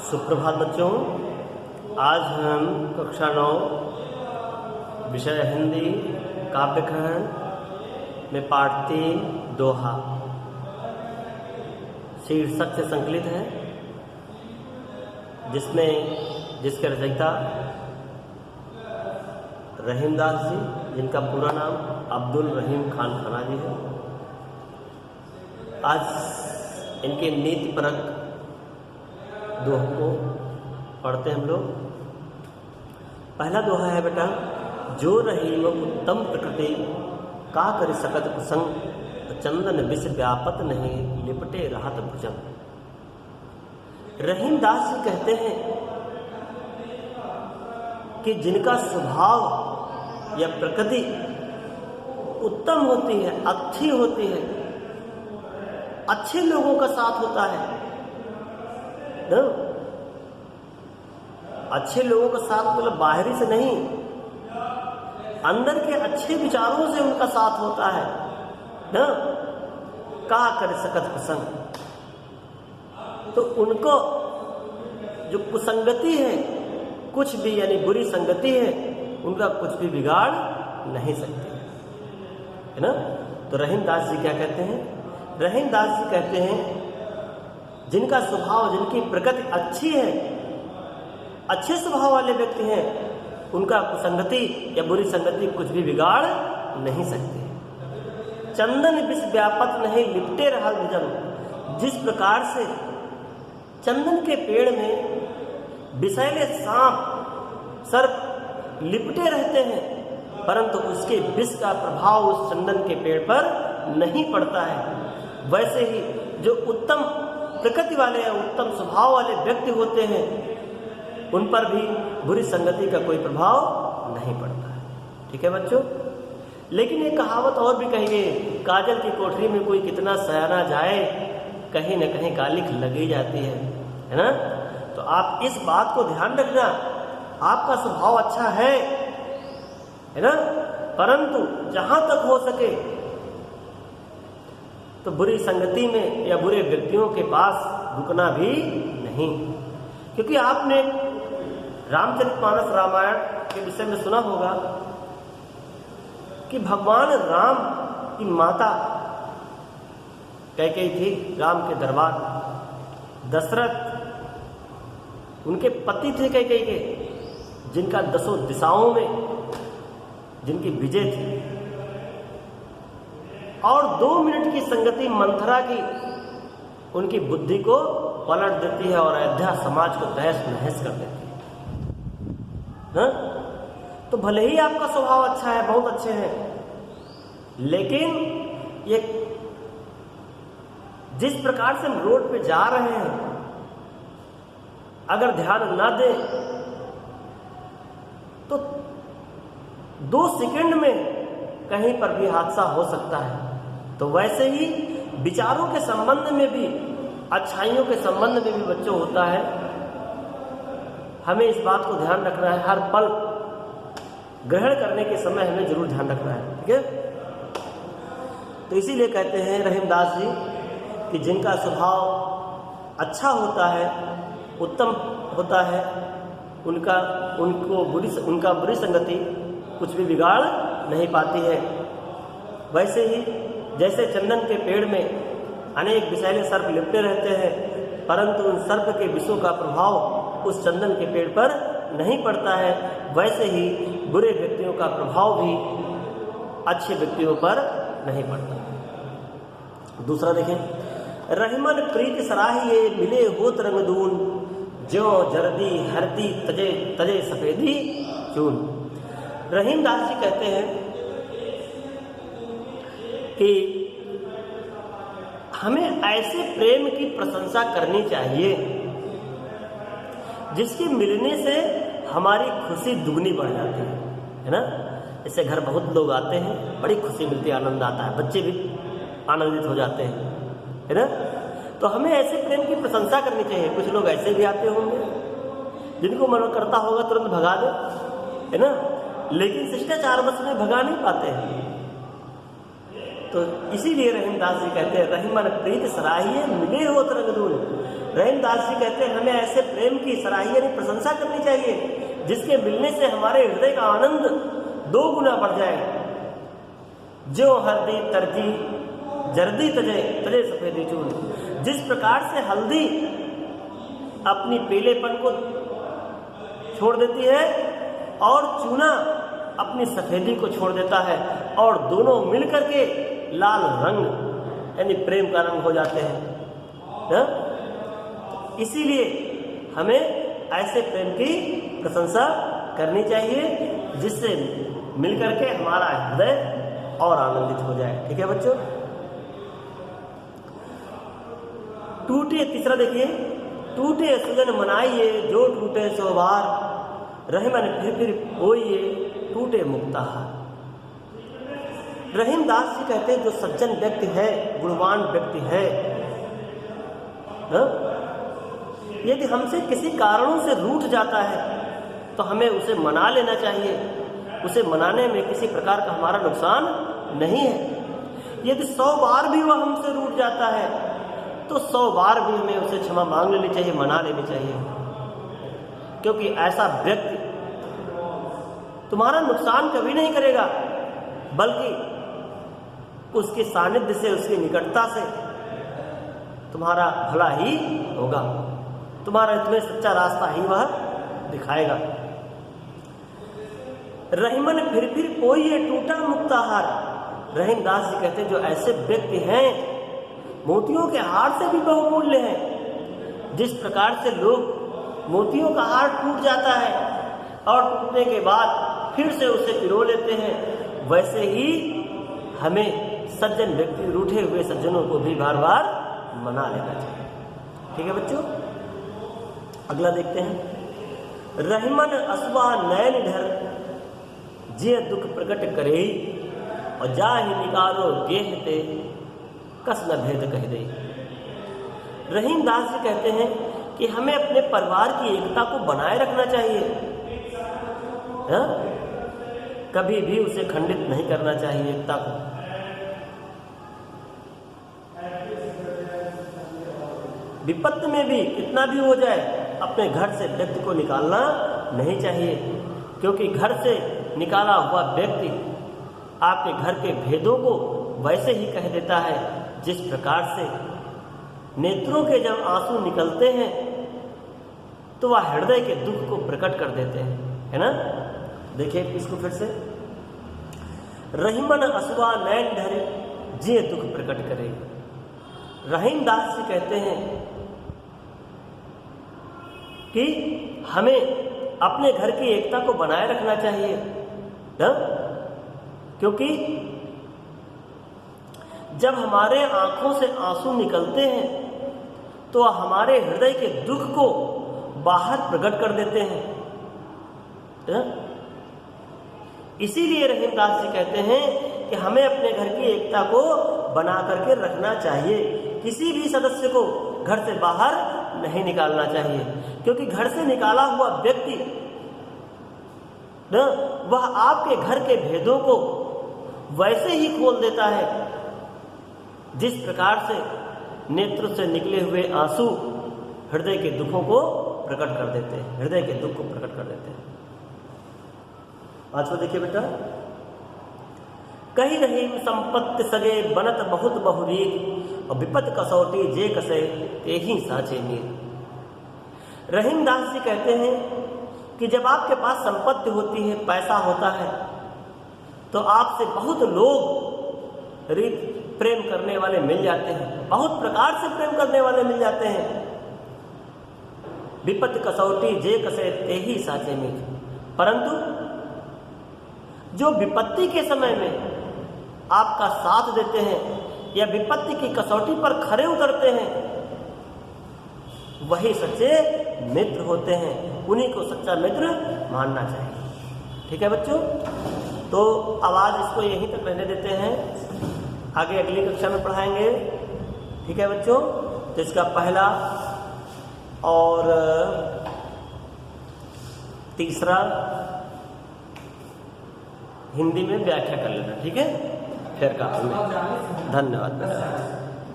सुप्रभात बच्चों, आज हम कक्षा 9 विषय हिंदी काव्य खंड में पाठ 3 दोहा शीर्षक से संकलित है, जिसके रचयिता रहीम दास जी, जिनका पूरा नाम अब्दुल रहीम खान खाना जी है। आज इनके नीतिपरक दोहों को पढ़ते हैं हम लोग। पहला दोहा है बेटा, जो रहीम उत्तम प्रकृति का कर सकत कुसंग, चंदन विष व्यापत नहीं लिपटे राहत भुजंग। रहीम दास जी कहते हैं कि जिनका स्वभाव या प्रकृति उत्तम होती है, अच्छी होती है, अच्छे लोगों का साथ होता है ना? अच्छे लोगों का साथ मतलब बाहरी से नहीं, अंदर के अच्छे विचारों से उनका साथ होता है ना। का कर सकत कुसंग, तो उनको जो कुसंगति है, कुछ भी यानी बुरी संगति है, उनका कुछ भी बिगाड़ नहीं सकती है ना। तो रहीम दास जी क्या कहते हैं? रहीम दास जी कहते हैं जिनका स्वभाव, जिनकी प्रकृति अच्छी है, अच्छे स्वभाव वाले व्यक्ति हैं, उनका कुसंगति या बुरी संगति कुछ भी बिगाड़ नहीं सकती। चंदन विष व्यापत नहीं लिपटे रहा भुजंग। जिस प्रकार से चंदन के पेड़ में विषैले सांप सर्प लिपटे रहते हैं, परंतु उसके विष का प्रभाव उस चंदन के पेड़ पर नहीं पड़ता है, वैसे ही जो उत्तम प्रकृति वाले या उत्तम स्वभाव वाले व्यक्ति होते हैं, उन पर भी बुरी संगति का कोई प्रभाव नहीं पड़ता है। ठीक है बच्चों, लेकिन ये कहावत और भी कही गई, काजल की कोठरी में कोई कितना सयाना जाए, कहीं न कहीं कालिख लगी जाती है ना। तो आप इस बात को ध्यान रखना, आपका स्वभाव अच्छा है ना, परंतु जहां तक हो सके तो बुरी संगति में या बुरे व्यक्तियों के पास रुकना भी नहीं। क्योंकि आपने रामचरितमानस रामायण के विषय में सुना होगा कि भगवान राम की माता कैकेयी थी, राम के दरबार। दशरथ उनके पति थे कैकेयी के, जिनका 10 दिशाओं में जिनकी विजय थी। और 2 मिनट की संगति मंथरा की उनकी बुद्धि को पलट देती है और अयोध्या समाज को तहस नहस कर देती है ना? तो भले ही आपका स्वभाव अच्छा है, बहुत अच्छे हैं, लेकिन ये जिस प्रकार से हम रोड पे जा रहे हैं, अगर ध्यान ना दें तो 2 सेकंड में कहीं पर भी हादसा हो सकता है। तो वैसे ही विचारों के संबंध में भी, अच्छाइयों के संबंध में भी बच्चों होता है। हमें इस बात को ध्यान रखना है, हर पल ग्रहण करने के समय हमें जरूर ध्यान रखना है। ठीक है, तो इसीलिए कहते हैं रहीम दास जी कि जिनका स्वभाव अच्छा होता है, उत्तम होता है, उनका बुरी संगति कुछ भी बिगाड़ नहीं पाती है। वैसे ही जैसे चंदन के पेड़ में अनेक विषैले सर्प लिपटे रहते हैं, परंतु उन सर्प के विषों का प्रभाव उस चंदन के पेड़ पर नहीं पड़ता है, वैसे ही बुरे व्यक्तियों का प्रभाव भी अच्छे व्यक्तियों पर नहीं पड़ता। दूसरा देखें, रहीमन प्रीत सराहिए मिले होत रंगदून, ज्यों जर्दी हरदी तजे तजे सफेदी चून। रहीम दास जी कहते हैं कि हमें ऐसे प्रेम की प्रशंसा करनी चाहिए जिसके मिलने से हमारी खुशी दुगनी बढ़ जाती है ना। इससे घर बहुत लोग आते हैं, बड़ी खुशी मिलती है, आनंद आता है, बच्चे भी आनंदित हो जाते हैं, है ना। तो हमें ऐसे प्रेम की प्रशंसा करनी चाहिए। कुछ लोग ऐसे भी आते होंगे जिनको मन करता होगा तुरंत भगा दे, है ना, लेकिन शिष्टाचार बस में भगा नहीं पाते हैं। तो इसीलिए रहीम दास जी कहते हैं, रहीमन प्रीत सराहिए मिले होत रंगदून, रहीमदास जी कहते हैं हमें ऐसे प्रेम की सराहनीय प्रशंसा करनी चाहिए जिसके मिलने से हमारे हृदय का आनंद 2 गुना बढ़ जाए। जो हल्दी तरजी जर्दी तजे तजे सफेदी चून, जिस प्रकार से हल्दी अपनी पीलेपन को छोड़ देती है और चूना अपनी सफेदी को छोड़ देता है और दोनों मिलकर के लाल रंग यानी प्रेम का रंग हो जाते हैं। इसीलिए हमें ऐसे प्रेम की प्रशंसा करनी चाहिए जिससे मिलकर के हमारा हृदय और आनंदित हो जाए। ठीक है बच्चों। टूटे, तीसरा देखिए, टूटे सुजन मनाइए जो टूटे सो बार, रहीमन फिर होइए टूटे मुक्ताहार। रहीमदास जी कहते हैं जो सज्जन व्यक्ति है, गुणवान व्यक्ति है, यदि हमसे किसी कारणों से रूठ जाता है तो हमें उसे मना लेना चाहिए। उसे मनाने में किसी प्रकार का हमारा नुकसान नहीं है। यदि 100 बार भी वह हमसे रूठ जाता है तो 100 बार भी हमें उसे क्षमा मांग लेनी चाहिए, मना लेनी चाहिए, क्योंकि ऐसा व्यक्ति तुम्हारा नुकसान कभी नहीं करेगा, बल्कि उसके सानिध्य से, उसकी निकटता से तुम्हारा भला ही होगा, तुम्हारा तुम्हें सच्चा रास्ता ही वह दिखाएगा। रहीमन फिर कोई ये टूटा मुक्ताहार। रहीमदास जी कहते हैं जो ऐसे व्यक्ति हैं मोतियों के हार से भी बहुमूल्य हैं। जिस प्रकार से लोग मोतियों का हार टूट जाता है और टूटने के बाद फिर से उसे पिरो लेते हैं, वैसे ही हमें सज्जन व्यक्ति, रूठे हुए सज्जनों को भी बार बार मना लेना चाहिए। ठीक है बच्चों। अगला देखते हैं। रहीमन असवा नैन ढर जे दुख प्रकट करे, और जा ही निकालो गेहते कस न भेद कह दे। रहीमदास जी कहते हैं कि हमें अपने परिवार की एकता को बनाए रखना चाहिए, कभी भी उसे खंडित नहीं करना चाहिए एकता को। विपत्ति में भी कितना भी हो जाए अपने घर से व्यक्ति को निकालना नहीं चाहिए, क्योंकि घर से निकाला हुआ व्यक्ति आपके घर के भेदों को वैसे ही कह देता है जिस प्रकार से नेत्रों के जब आंसू निकलते हैं तो वह हृदय के दुख को प्रकट कर देते हैं, है ना। देखिए इसको फिर से। रहीमन असवा नैन ढरे जे दुख प्रकट करे। रहीमदास जी कहते हैं कि हमें अपने घर की एकता को बनाए रखना चाहिए, क्योंकि जब हमारे आंखों से आंसू निकलते हैं तो हमारे हृदय के दुख को बाहर प्रकट कर देते हैं। इसीलिए रहीमदास जी कहते हैं कि हमें अपने घर की एकता को बना करके रखना चाहिए, किसी भी सदस्य को घर से बाहर नहीं निकालना चाहिए, क्योंकि घर से निकाला हुआ व्यक्ति वह आपके घर के भेदों को वैसे ही खोल देता है जिस प्रकार से नेत्र से निकले हुए आंसू हृदय के दुखों को प्रकट कर देते हैं, हृदय के दुख को प्रकट कर देते हैं। आज को देखिए बेटा। कही रहीम संपत्ति सगे बनत बहुत बहुरीत, और विपत कसौटी जे कसे ते ही साचे मीर। रहीमदास जी कहते हैं कि जब आपके पास संपत्ति होती है, पैसा होता है, तो आपसे बहुत लोग प्रेम करने वाले मिल जाते हैं, बहुत प्रकार से प्रेम करने वाले मिल जाते हैं। विपत कसौटी जे कसे ते ही साचे मीर। परंतु जो विपत्ति के समय में आपका साथ देते हैं या विपत्ति की कसौटी पर खरे उतरते हैं, वही सच्चे मित्र होते हैं, उन्हीं को सच्चा मित्र मानना चाहिए। ठीक है बच्चों। तो अब आज इसको यहीं तक रहने देते हैं, आगे अगली कक्षा में पढ़ाएंगे। ठीक है बच्चों। तो इसका पहला और तीसरा हिंदी में व्याख्या कर लेना। ठीक है। फिर कहा। धन्यवाद बेटा।